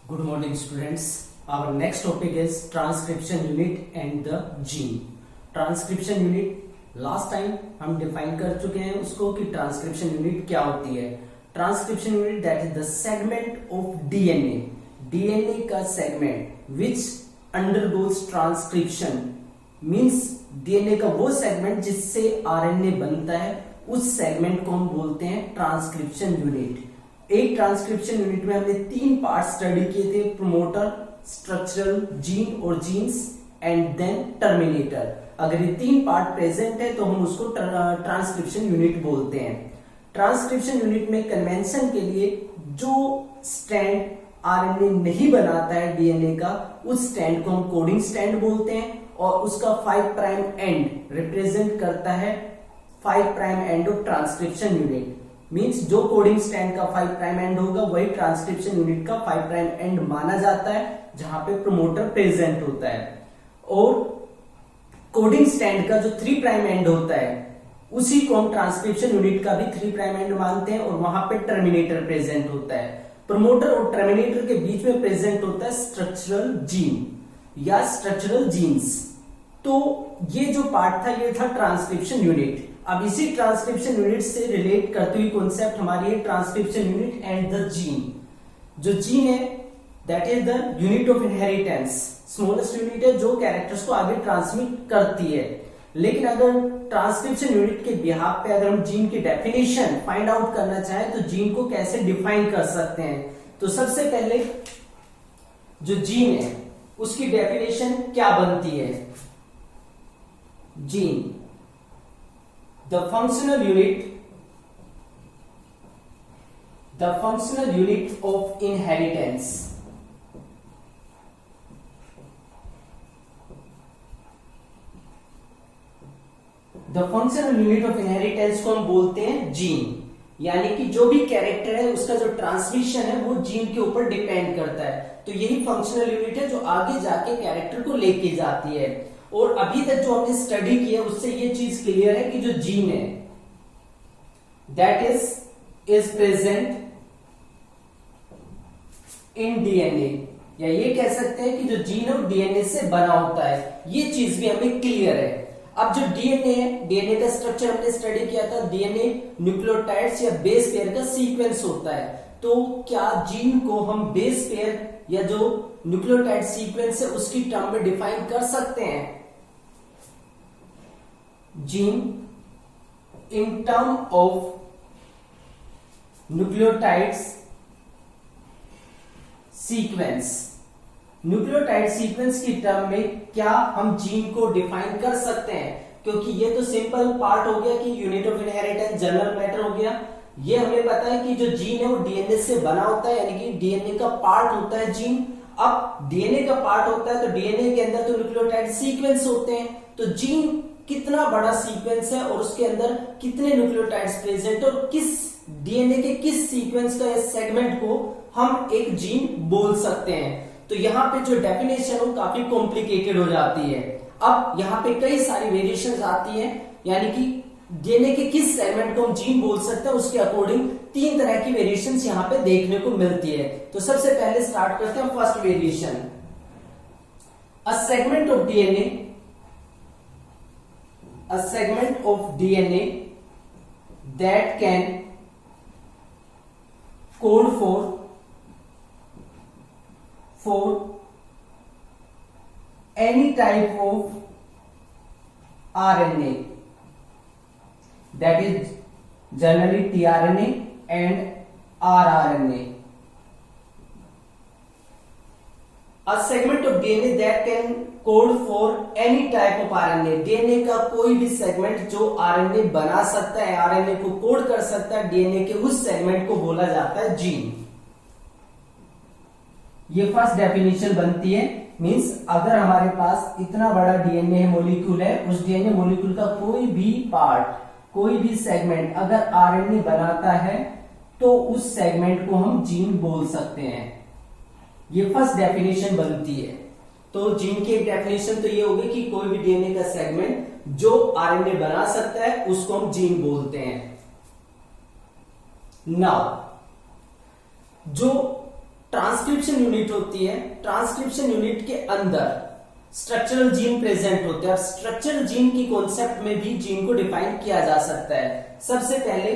Good morning, students. Our next topic is transcription unit and the gene. Transcription unit last time हम define कर चुके हैं उसको कि transcription unit क्या होती है. Transcription unit that is the segment of DNA. DNA का segment which undergoes transcription means DNA का वो segment जिससे RNA बनता है उस segment को हम बोलते हैं transcription unit. एक ट्रांसक्रिप्शन यूनिट में हमने तीन पार्ट स्टडी किए थे, प्रोमोटर, स्ट्रक्चरल, जीन और जीन्स एंड देन टर्मिनेटर. अगर ये तीन पार्ट प्रेजेंट है तो हम उसको ट्रांसक्रिप्शन यूनिट बोलते हैं. ट्रांसक्रिप्शन यूनिट में कन्वेंशन के लिए जो स्टैंड आरएनए नहीं बनाता है डीएनए का, उस स्टैंड को हम कोडिंग स्टैंड बोलते हैं और उसका 5 प्राइम एंड रिप्रेजेंट करता है 5 prime end of transcription unit. Means जो कोडिंग स्टैंड का 5 प्राइम एंड होगा वही ट्रांसक्रिप्शन यूनिट का 5 प्राइम एंड माना जाता है जहां पे प्रोमोटर प्रेजेंट होता है. और कोडिंग स्टैंड का जो 3 प्राइम एंड होता है उसी को हम ट्रांसक्रिप्शन यूनिट का भी 3 प्राइम एंड मानते हैं और वहां पे टर्मिनेटर प्रेजेंट होता है. प्रोमोटर और टर्मिनेटर के बीच में प्रेजेंट होता है स्ट्रक्चरल जीन या स्ट्रक्चरल जीन्स. तो ये जो पार्ट था ये था ट्रांसक्रिप्शन यूनिट. अब इसी ट्रांसक्रिप्शन यूनिट से रिलेट करती हुई कॉन्सेप्ट हमारी है transcription unit and the gene. जो जीन है that is the unit of inheritance, smallest unit है जो कैरेक्टर्स को आगे ट्रांसमिट करती है. लेकिन अगर ट्रांसक्रिप्शन यूनिट के बिहाफ पे अगर हम जीन की डेफिनेशन फाइंड आउट करना चाहें तो जीन को कैसे डिफाइन कर सकते हैं, तो सबसे पहले जो जीन है उसकी डेफिनेशन क्या बनती है. Gene the functional unit of inheritance. The functional unit of inheritance को हम बोलते हैं जीन. यानी कि जो भी कैरेक्टर है उसका जो ट्रांसमिशन है वो जीन के ऊपर डिपेंड करता है. तो यही फंक्शनल यूनिट है जो आगे जाके कैरेक्टर को लेके जाती है. और अभी तक जो हमने स्टडी किया उससे ये चीज क्लियर है कि जो जीन है that is present in DNA, या ये कह सकते हैं कि जो जीन है डीएनए से बना होता है. ये चीज भी हमें क्लियर है. अब जो डीएनए है, डीएनए का स्ट्रक्चर हमने स्टडी किया था. डीएनए न्यूक्लियोटाइड्स या बेस पेयर का सीक्वेंस होता है. तो क्या जीन को हम बेस पेयर या जो न्यूक्लियोटाइड सीक्वेंस है उसकी टर्म में डिफाइन कर सकते हैं. Gene in term of nucleotides sequence. Nucleotide sequence की टर्म में क्या हम जीन को डिफाइन कर सकते हैं, क्योंकि ये तो सिंपल पार्ट हो गया कि unit of inheritance general matter हो गया. ये हमें पता है कि जो जीन है वो डीएनए से बना होता है, यानी कि डीएनए का पार्ट होता है जीन. अब डीएनए का पार्ट होता है तो डीएनए के अंदर तो न्यूक्लियोटाइड सीक्वेंस होते हैं. तो जीन कितना बड़ा सीक्वेंस है और उसके अंदर कितने न्यूक्लियोटाइड्स प्रेजेंट है और किस डीएनए के किस सीक्वेंस का इस सेगमेंट को हम एक जीन बोल सकते हैं. तो यहाँ पे जो डेफिनेशन हो काफी कॉम्प्लिकेटेड हो जाती है. अब यहाँ पे कई सारी वेरिएशंस आती हैं, यानी कि डीएनए के किस सेगमेंट को हम जीन बोल सकते हैं उसके अकॉर्डिंग 3 तरह की वेरिएशंस यहाँ पे देखने को मिलती है. तो सबसे पहले स्टार्ट करते हैं first variation. A segment of DNA that can code for any type of RNA, that is generally tRNA and rRNA. A segment of DNA that can code for any type of RNA. DNA का कोई भी segment जो RNA बना सकता है, RNA को code कर सकता है, DNA के उस सेगमेंट को बोला जाता है जीन. ये फर्स्ट डेफिनेशन बनती है. मींस अगर हमारे पास इतना बड़ा डीएनए मॉलिक्यूल है, उस डीएनए मॉलिक्यूल का कोई भी पार्ट, कोई भी सेगमेंट अगर आरएनए बनाता है तो उस सेगमेंट को हम जीन बोल सकते हैं. ये फर्स्ट डेफिनेशन बनती है. तो जीन की एक डेफिनेशन तो ये होगी कि कोई भी डीएनए का सेगमेंट जो आरएनए बना सकता है उसको हम जीन बोलते हैं. नाउ जो ट्रांसक्रिप्शन यूनिट होती है, ट्रांसक्रिप्शन यूनिट के अंदर स्ट्रक्चरल जीन प्रेजेंट होते हैं और स्ट्रक्चरल जीन की कॉन्सेप्ट में भी जीन को डिफाइन किया जा सकता है। सबसे पहले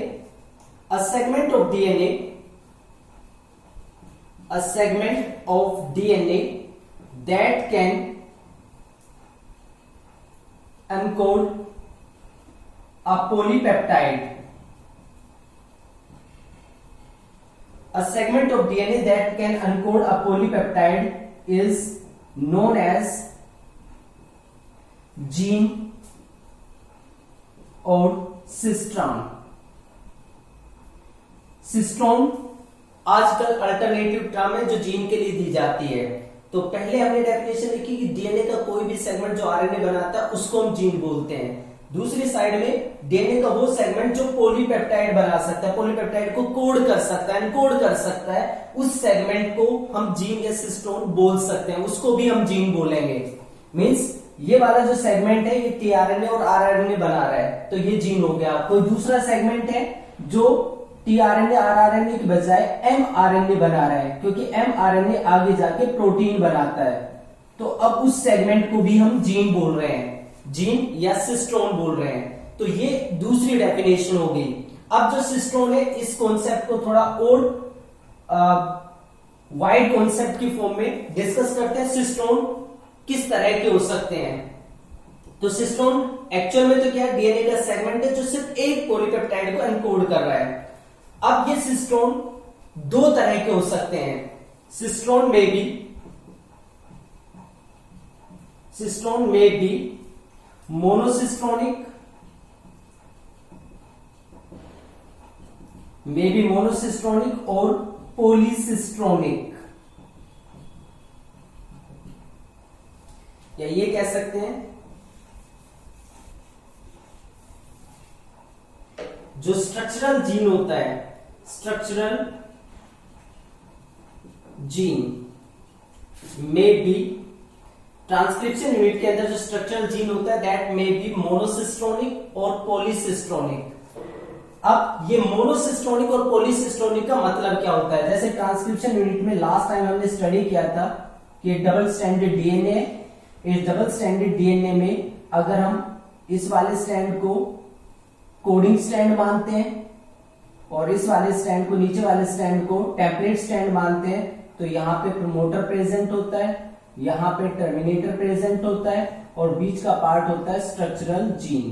a segment of DNA that can encode a polypeptide. A segment of DNA that can encode a polypeptide is known as gene or cistron. Cistron आजकल अल्टरनेटिव टर्म है जो जीन के लिए दी जाती है। तो पहले हमने डेफिनेशन लिखी कि डीएनए का कोई भी सेगमेंट जो आरएनए बनाता है उसको हम जीन बोलते हैं। दूसरी साइड में डीएनए का वो सेगमेंट जो पॉलीपेप्टाइड बना सकता है, पॉलीपेप्टाइड को कोड कर सकता है, एनकोड कर सकता है, उस सेगमेंट को हम जीन या सिस्टोन बोल सकते हैं, उसको भी हम जीन बोलेंगे। मींस ये वाला जो सेगमेंट है ये टीआरएनए और आरआरएनए बना रहा है तो ये जीन हो गया। कोई दूसरा सेगमेंट है जो टीआरएनए आरआरएनए की बजाय एमआरएनए बना रहा है क्योंकि एमआरएनए आगे जाके प्रोटीन बनाता है, तो अब उस सेगमेंट को भी हम जीन बोल रहे हैं, जीन या सिस्टोन बोल रहे हैं। तो ये दूसरी डेफिनेशन हो गई। अब जो सिस्टोन है इस कॉन्सेप्ट को थोड़ा और वाइड कॉन्सेप्ट की फॉर्म में डिस्कस करते हैं। सिस्टोन किस तरह के हो सकते हैं? तो सिस्टोन एक्चुअल में तो क्या है, डीएनए का सेगमेंट है जो सिर्फ एक पॉलीपेप्टाइड को एनकोड कर रहा है। अब ये सिस्टोन दो तरह के हो सकते हैं। सिस्टोन में भी मोनोसिस्टोनिक, और पॉलीसिस्टोनिक, या ये कह सकते हैं जो स्ट्रक्चरल जीन होता है, स्ट्रक्चरल जीन में भी ट्रांसक्रिप्शन यूनिट के अंदर जो स्ट्रक्चरल जीन होता है दैट मे बी मोनोसिस्टोनिक और पॉलीसिस्टोनिक। अब ये मोनोसिस्टोनिक और पॉलीसिस्टोनिक का मतलब क्या होता है? जैसे ट्रांसक्रिप्शन यूनिट में लास्ट टाइम हमने स्टडी किया था कि डबल स्ट्रैंडेड डीएनए, इस डबल स्ट्रैंडेड डीएनए में अगर हम इस वाले स्ट्रैंड को कोडिंग स्ट्रैंड मानते हैं और इस वाले स्ट्रैंड को, नीचे वाले स्ट्रैंड को टेम्पलेट स्ट्रैंड मानते हैं, तो यहां पे प्रमोटर प्रेजेंट होता है, यहां पे टर्मिनेटर प्रेजेंट होता है और बीच का पार्ट होता है स्ट्रक्चरल जीन।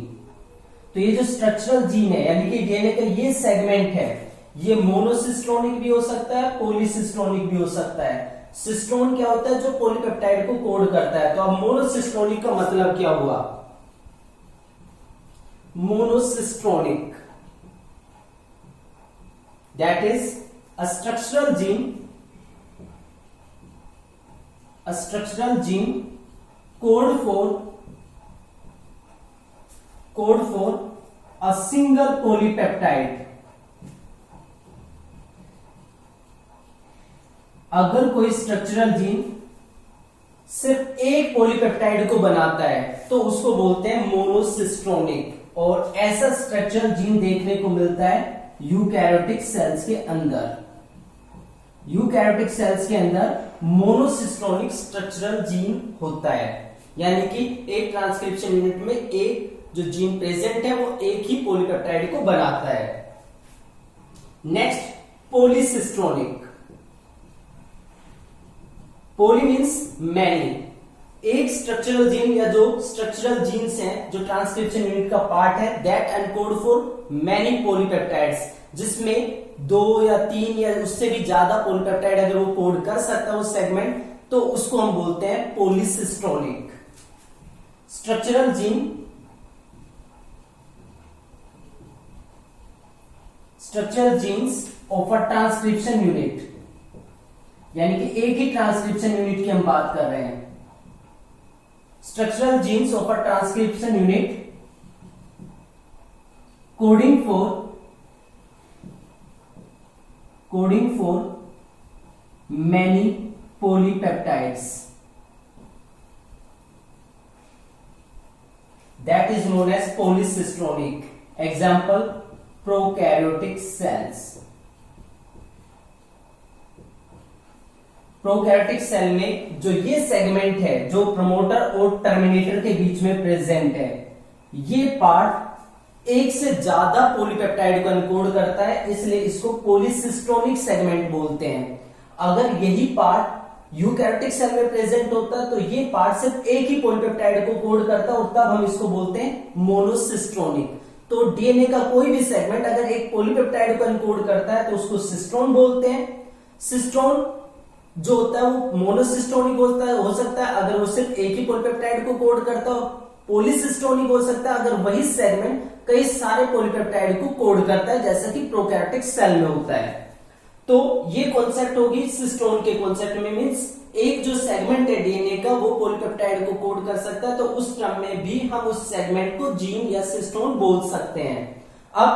तो ये जो स्ट्रक्चरल जीन है यानी कि डीएनए का ये सेगमेंट है, ये मोनोसिस्टोनिक भी हो सकता है, पॉलीसिस्टोनिक भी हो सकता है। सिस्टोन क्या होता है? जो पॉलीपेप्टाइड को कोड करता है। तो अब मोनोसिस्टोनिक का मतलब क्या हुआ? Monocistronic that is a structural gene code for a single polypeptide. अगर कोई स्ट्रक्चरल जीन सिर्फ एक पॉलीपेप्टाइड को बनाता है तो उसको बोलते हैं मोनोसिस्टोनिक, और ऐसा स्ट्रक्चरल जीन देखने को मिलता है यूकैरियोटिक सेल्स के अंदर। यूकैरियोटिक सेल्स के अंदर मोनोसिस्टोनिक स्ट्रक्चरल जीन होता है, यानी कि एक ट्रांसक्रिप्शन यूनिट में एक जो जीन प्रेजेंट है वो एक ही पॉलीपेप्टाइड को बनाता है। नेक्स्ट पॉलीसिस्टोनिक। Poly means many. एक स्ट्रक्चरल जीन या जो स्ट्रक्चरल जीन्स हैं जो ट्रांसक्रिप्शन यूनिट का पार्ट है that encode for many polypeptides, जिसमें 2 या 3 या उससे भी ज्यादा पॉलीपेप्टाइड अगर वो कोड कर सकता है उस सेगमेंट, तो उसको हम बोलते हैं पॉलीसिस्टोनिक। Structural genes of a transcription unit, यानी कि एक ही ट्रांसक्रिप्शन यूनिट की हम बात कर रहे हैं। Structural genes of a transcription unit coding for many polypeptides, that is known as polycistronic. Example prokaryotic cells. Prokaryotic cell में जो ये सेगमेंट है जो प्रमोटर और टर्मिनेटर के बीच में प्रेजेंट है, ये पार्ट एक से ज्यादा पॉलीपेप्टाइड को एनकोड करता है, इसलिए इसको पॉलीसिस्टोनिक सेगमेंट बोलते हैं। अगर यही पार्ट यूकैरियोटिक सेल में प्रेजेंट होता है तो ये पार्ट सिर्फ एक ही पॉलीपेप्टाइड को कोड करता है और तब हम इसको बोलते हैं मोनोसिस्टोनिक। तो डीएनए का कोई भी सेगमेंट अगर एक पॉलीपेप्टाइड को एनकोड करता है तो उसको सिस्टोन बोलते हैं। सिस्टोन जो होता है वो मोनोसिस्टोनिक होता है, हो सकता है अगर वो सिर्फ एक ही पॉलीपेप्टाइड को कोड करता है, पॉलीसिस्टोनिक हो सकता है अगर वही सेगमेंट कई सारे पॉलीपेप्टाइड को कोड करता है, जैसा कि प्रोकैरियोटिक सेल में होता है। तो ये कॉन्सेप्ट होगी सिस्टोन के कॉन्सेप्ट में, मींस एक जो सेगमेंट है डीएनए का वो पॉलीपेप्टाइड को कोड कर सकता है, तो उस टर्म में भी हम उस सेगमेंट को जीन या सिस्टोन बोल सकते हैं। अब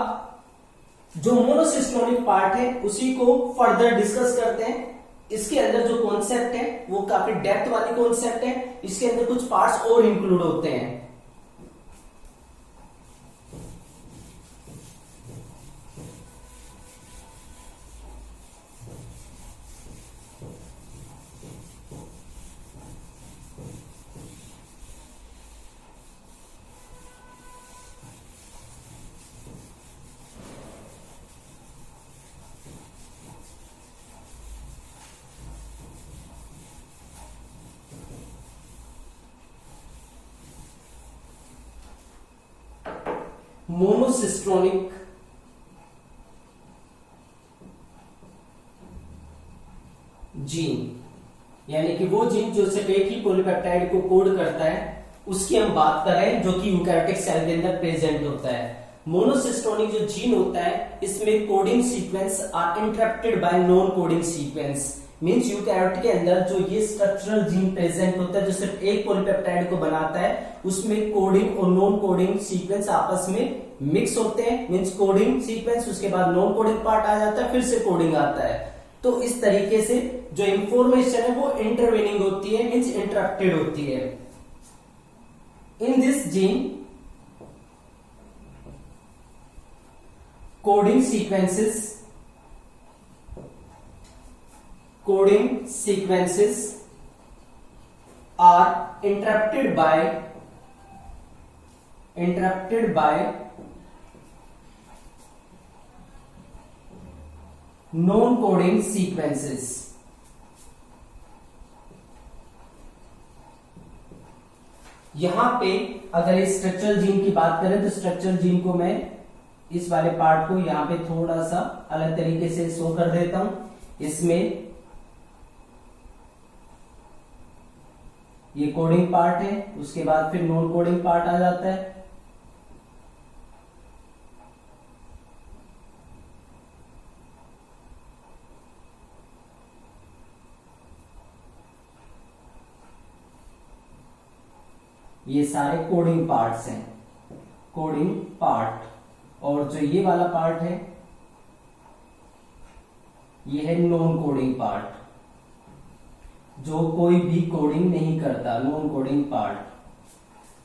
जो मोनोसिस्टोनिक पार्ट है उसी को फर्दर डिस्कस करते हैं। इसके अंदर जो कॉन्सेप्ट है वो काफी डेप्थ वाली कॉन्सेप्ट है, इसके अंदर कुछ पार्ट्स और इंक्लूड होते हैं। मोनोसिस्टोनिक जीन, यानी कि वो जीन जो सिर्फ एक ही पॉलीपेप्टाइड को कोड करता है, उसकी हम बात कर रहे हैं, जो कि यूकैरियोटिक सेल के अंदर प्रेजेंट होता है। मोनोसिस्टोनिक जो जीन होता है इसमें coding sequence are interrupted by non coding sequence, means eukaryote के अंदर जो ये स्ट्रक्चरल जीन प्रेजेंट होता है जो सिर्फ एक पॉलीपेप्टाइड को बनाता है, उसमें कोडिंग और नॉन कोडिंग सीक्वेंस आपस में मिक्स होते हैं। मींस कोडिंग सीक्वेंस, उसके बाद नॉन कोडिंग पार्ट आ जाता है, फिर से कोडिंग आता है। तो इस तरीके से जो इंफॉर्मेशन है वो इंटरवेनिंग होती है, मींस इंटरप्टेड होती है। In this gene coding sequences are interrupted by non-coding sequences। यहां पे अगर इस स्ट्रक्चरल जीन की बात करें तो स्ट्रक्चरल जीन को मैं इस वाले पार्ट को यहां पे थोड़ा सा अलग तरीके से शो कर देता हूं। इसमें ये कोडिंग पार्ट है, उसके बाद फिर नॉन कोडिंग पार्ट आ जाता है। ये सारे कोडिंग पार्ट्स हैं, कोडिंग पार्ट। और जो ये वाला पार्ट है ये है नॉन कोडिंग पार्ट, जो कोई भी कोडिंग नहीं करता, नॉन कोडिंग पार्ट।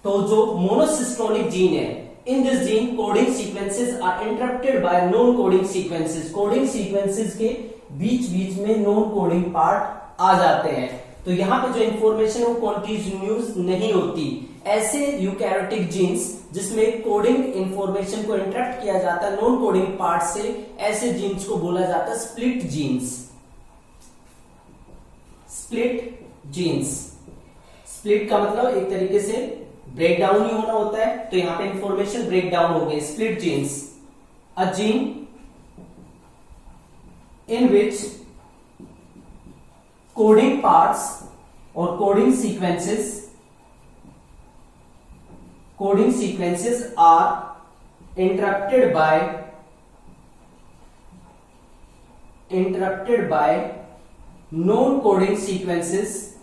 तो जो मोनोसिस्टोनिक जीन है, in this gene coding sequences are interrupted by non coding sequences. Coding sequences के बीच बीच में नॉन कोडिंग पार्ट आ जाते हैं। तो यहां पे जो इंफॉर्मेशन है वो कॉन्टिन्यूस नहीं होती। ऐसे यूकैरियोटिक जीन्स जिसमें कोडिंग इंफॉर्मेशन को इंटरप्ट किया जाता है नॉन कोडिंग पार्ट से, ऐसे जीन्स को बोला जाता है split genes. Split genes, split का मतलब एक तरीके से ब्रेक डाउन ही होना होता है, तो यहां पे इंफॉर्मेशन ब्रेक डाउन हो गई। Split genes, a gene in which coding parts और coding sequences are interrupted by non coding sequences.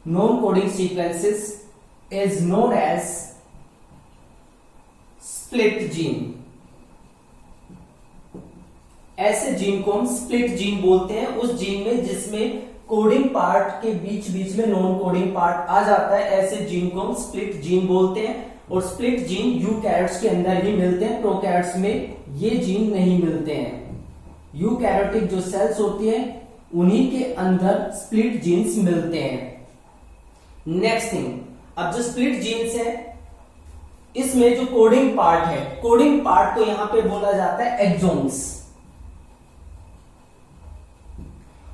Non coding sequences is known as split gene. ऐसे जीन को हम स्प्लिट जीन बोलते हैं, उस जीन में जिसमें कोडिंग पार्ट के बीच बीच में नॉन कोडिंग पार्ट आ जाता है, ऐसे जीन को हम स्प्लिट जीन बोलते हैं। और स्प्लिट जीन यूकैरियोट्स के अंदर ही मिलते हैं, प्रोकैरियोट्स में ये जीन नहीं मिलते हैं। यूकैरियोटिक जो सेल्स होती है उन्हीं के अंदर स्प्लिट जीन्स मिलते हैं। नेक्स्ट थिंग, अब जो स्प्लिट जीन्स है इसमें जो कोडिंग पार्ट है, कोडिंग पार्ट को यहां पे बोला जाता है एक्सोन्स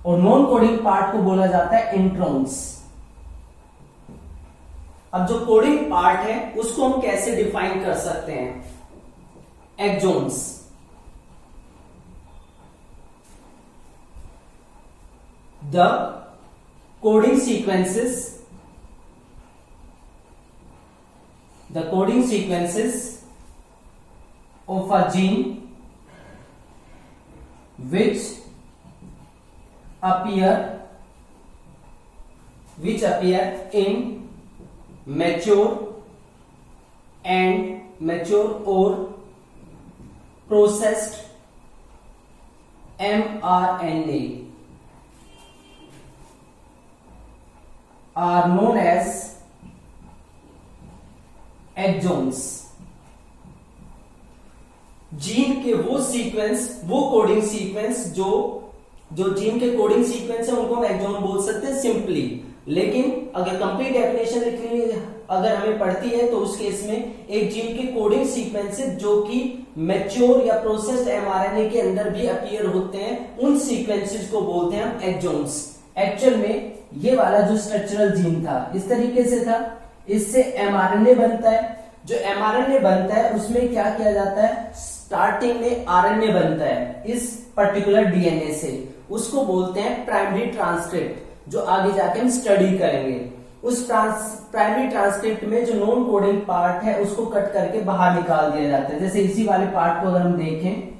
और नॉन कोडिंग पार्ट को बोला जाता है इंट्रोन्स। अब जो कोडिंग पार्ट है उसको हम कैसे डिफाइन कर सकते हैं? Exons, the coding sequences of a gene which appear in mature or processed mRNA are known as exons. Gene के वो सीक्वेंस, वो कोडिंग सीक्वेंस जो जीन के कोडिंग सीक्वेंस है उनको हम एक्सोन बोल सकते हैं सिंपली। लेकिन अगर कंप्लीट डेफिनेशन लिखनी अगर हमें पड़ती है तो उस केस में एक जीन के कोडिंग सीक्वेंसेस जो कि मैच्योर या प्रोसेस्ड एमआरएनए के अंदर भी अपीयर होते हैं उन सीक्वेंसेस को बोलते हैं हम एक्सोन्स। एक्चुअल में ये वाला जो स्ट्रक्चरल जीन था इस तरीके से था, इससे एमआरएनए बनता है। जो एमआरएनए बनता है उसमें क्या किया जाता है, स्टार्टिंग में आरएनए बनता है इस पर्टिकुलर डीएनए से, उसको बोलते हैं प्राइमरी ट्रांसक्रिप्ट, जो आगे जाके हम स्टडी करेंगे। उस प्राइमरी ट्रांसक्रिप्ट में जो नॉन कोडिंग पार्ट है उसको कट करके बाहर निकाल दिया जाता है। जैसे इसी वाले पार्ट को अगर हम देखें,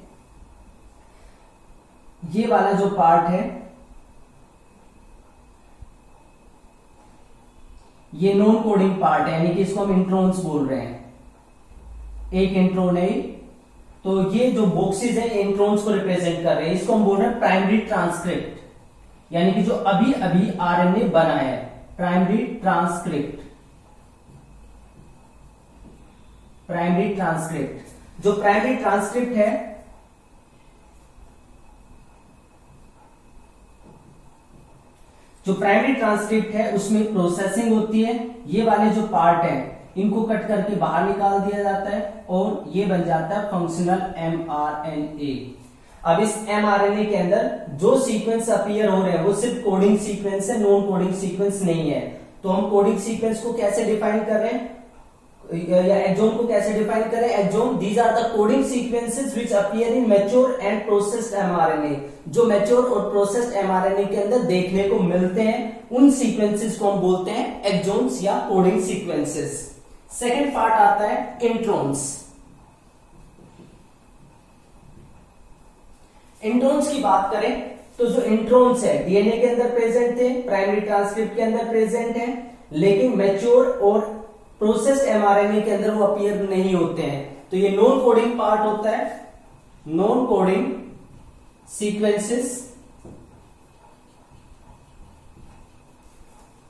ये वाला जो पार्ट है ये नॉन कोडिंग पार्ट है, यानी कि इसको हम इंट्रोन्स बोल रहे हैं। एक इंट्रोन है, तो ये जो बॉक्सेस हैं इंट्रोन्स को रिप्रेजेंट कर रहे हैं। इसको हम बोल रहे हैं प्राइमरी ट्रांसक्रिप्ट, यानी कि जो अभी अभी आरएनए बना है, प्राइमरी ट्रांसक्रिप्ट। प्राइमरी ट्रांसक्रिप्ट, जो प्राइमरी ट्रांसक्रिप्ट है उसमें प्रोसेसिंग होती है। ये वाले जो पार्ट है इनको कट करके बाहर निकाल दिया जाता है और ये बन जाता है फंक्शनल एमआरएनए। अब इस एमआरएनए के अंदर जो सीक्वेंस अपीयर हो रहे हैं वो सिर्फ कोडिंग सीक्वेंस है, नॉन कोडिंग सीक्वेंस नहीं है। तो हम कोडिंग सीक्वेंस को कैसे डिफाइन कर रहे हैं या एक्सोन को कैसे डिफाइन करें? Exon, these are the coding sequences which appear in mature and processed mRNA. जो मैच्योर और प्रोसेस्ड एमआरएनए के अंदर देखने को मिलते हैं उन सीक्वेंसेस को हम बोलते हैं एक्सोन्स या कोडिंग सीक्वेंसेस। सेकंड पार्ट आता है इंट्रोन्स। इंट्रोन्स की बात करें तो जो इंट्रोन्स है डीएनए के अंदर प्रेजेंट थे, प्राइमरी ट्रांसक्रिप्ट के अंदर प्रेजेंट है, लेकिन मैच्योर और प्रोसेस्ड एमआरएनए के अंदर वो अपीयर नहीं होते हैं। तो ये नॉन कोडिंग पार्ट होता है। Non coding sequences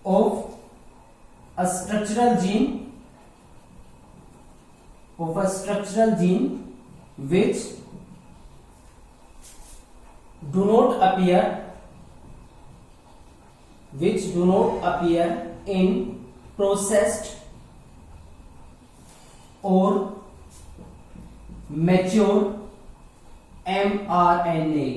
of a structural gene which do not appear in processed or mature mRNA।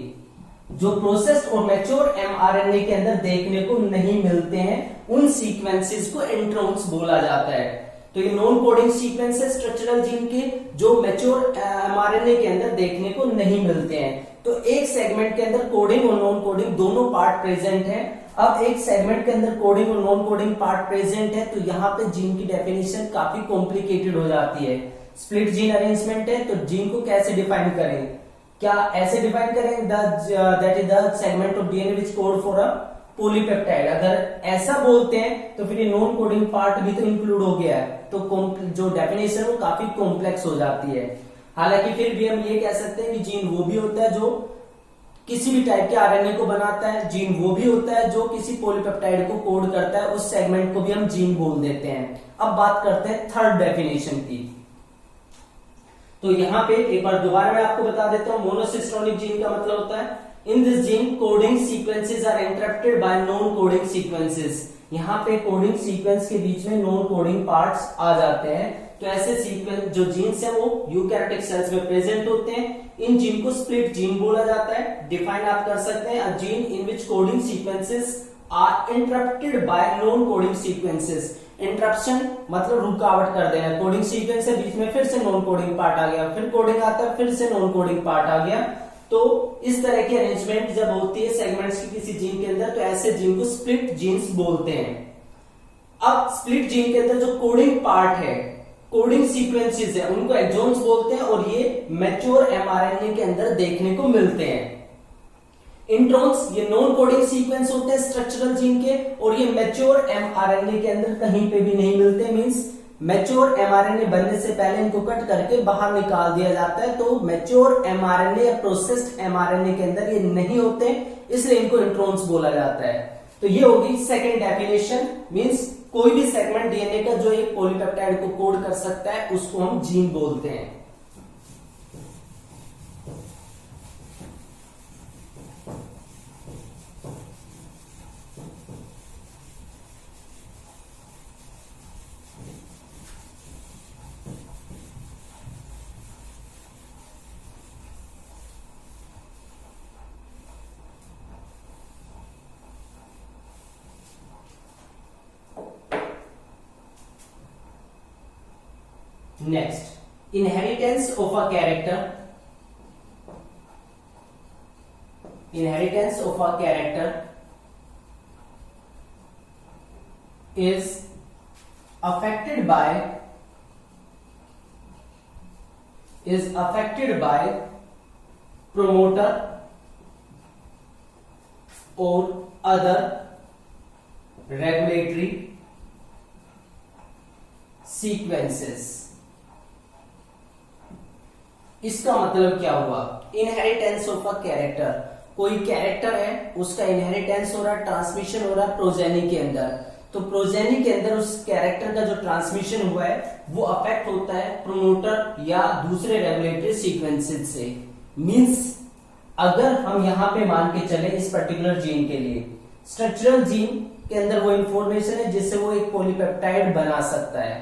जो प्रोसेस्ड और मैच्योर एमआरएनए के अंदर देखने को नहीं मिलते हैं उन सीक्वेंसेस को इंट्रोन्स बोला जाता है। तो ये नॉन कोडिंग सीक्वेंस है स्ट्रक्चरल जीन के जो मैच्योर एमआरएनए के अंदर देखने को नहीं मिलते हैं। तो एक सेगमेंट के अंदर कोडिंग और नॉन कोडिंग दोनों पार्ट प्रेजेंट है। अब एक सेगमेंट के अंदर कोडिंग और नॉन कोडिंग पार्ट प्रेजेंट है तो यहाँ पे जीन की डेफिनेशन काफी कॉम्प्लिकेटेड हो जाती है। स्प्लिट जीन अरेंजमेंट है तो जीन को कैसे डिफाइन करें? क्या ऐसे डिफाइन करें that is the segment of DNA which code for a polypeptide? अगर ऐसा बोलते हैं तो फिर ये नॉन कोडिंग पार्ट भी तो इंक्लूड हो गया है, तो जो डेफिनेशन वो काफी कॉम्प्लेक्स हो जाती है। हालांकि फिर भी हम ये कह सकते हैं कि जीन वो भी होता है जो किसी भी टाइप के आरएनए को बनाता है, जीन वो भी होता है जो किसी पॉलीपेप्टाइड को कोड करता है, उस सेगमेंट को भी हम जीन बोल देते हैं। अब बात करते हैं थर्ड डेफिनेशन की। तो यहाँ पे एक बार दोबारा मैं आपको बता देता हूँ, मोनोसिस्टोनिक जीन का मतलब होता है in this gene coding sequences are interrupted by non coding sequences. यहाँ पे कोडिंग सीक्वेंस के बीच में नॉन कोडिंग पार्ट्स आ जाते हैं। तो ऐसे सीक्वेंस जो जीन्स है वो यूकैरियोटिक सेल्स में प्रेजेंट होते हैं। इन जीन को स्प्लिट जीन बोला जाता है। डिफाइन आप कर सकते हैं, a gene in which coding sequences are interrupted by non coding sequences. Interruption मतलब रुकावट कर देना, कोडिंग सीक्वेंस है बीच में फिर से नॉन कोडिंग पार्ट आ गया, फिर कोडिंग आता है फिर से नॉन कोडिंग पार्ट आ गया। तो इस तरह की अरेंजमेंट जब होती है सेगमेंट्स की किसी जीन के अंदर, तो ऐसे जीन को स्प्लिट जीन्स बोलते हैं। अब स्प्लिट जीन के अंदर जो कोडिंग पार्ट है, कोडिंग सीक्वेंसेस है, उनको एक्सॉन्स बोलते हैं और ये मैच्योर एमआरएनए के अंदर देखने को मिलते हैं। इंट्रॉन्स ये नॉन कोडिंग सीक्वेंस होते हैं स्ट्रक्चरल जीन के, और ये मैच्योर एमआरएनए के अंदर कहीं पे भी नहीं मिलते। मींस मैच्योर एमआरएनए बनने से पहले इनको कट करके बाहर निकाल दिया जाता है। तो मैच्योर एमआरएनए या प्रोसेस्ड एमआरएनए के अंदर ये नहीं होते, इसलिए इनको इंट्रॉन्स बोला जाता है। तो ये होगी सेकेंड डेफिनेशन। मींस कोई भी सेगमेंट डीएनए का जो एक पॉलीपेप्टाइड को कोड कर सकता है उसको हम जीन बोलते हैं। Next, inheritance of a character. Inheritance of a character is affected by promoter or other regulatory sequences. इसका मतलब क्या हुआ? इनहेरिटेंस ऑफ अ कैरेक्टर, कोई कैरेक्टर है उसका इनहेरिटेंस हो रहा है, ट्रांसमिशन हो रहा है प्रोजेनी के अंदर। तो प्रोजेनी के अंदर उस कैरेक्टर का जो ट्रांसमिशन हुआ है वो अफेक्ट होता है प्रोमोटर या दूसरे रेगुलेटरी सीक्वेंसेस से। मींस अगर हम यहां पे मान के चले इस पर्टिकुलर जीन के लिए, स्ट्रक्चरल जीन के अंदर वो इंफॉर्मेशन है जिससे वो एक पॉलीपेप्टाइड बना सकता है।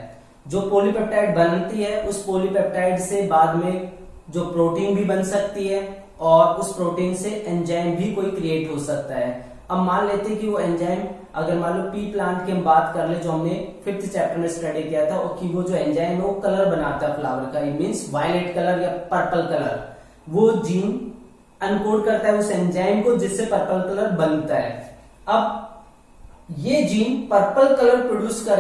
जो पॉलीपेप्टाइड बनती है उस पॉलीपेप्टाइड से बाद में जो प्रोटीन भी बन सकती है, और उस प्रोटीन से एंजाइम भी कोई क्रिएट हो सकता है। अब मान लेते हैं कि वो एंजाइम, अगर मान लो पी प्लांट की हम बात कर ले जो हमने 5th चैप्टर में स्टडी किया था, और कि वो जो एंजाइम है वो कलर बनाता है फ्लावर का, मीन्स वायलेट कलर या पर्पल कलर। वो जीन अनकोड करता है उस एंजाइम को जिससे पर्पल कलर बनता है। अब ये जीन पर्पल कलर प्रोड्यूस करे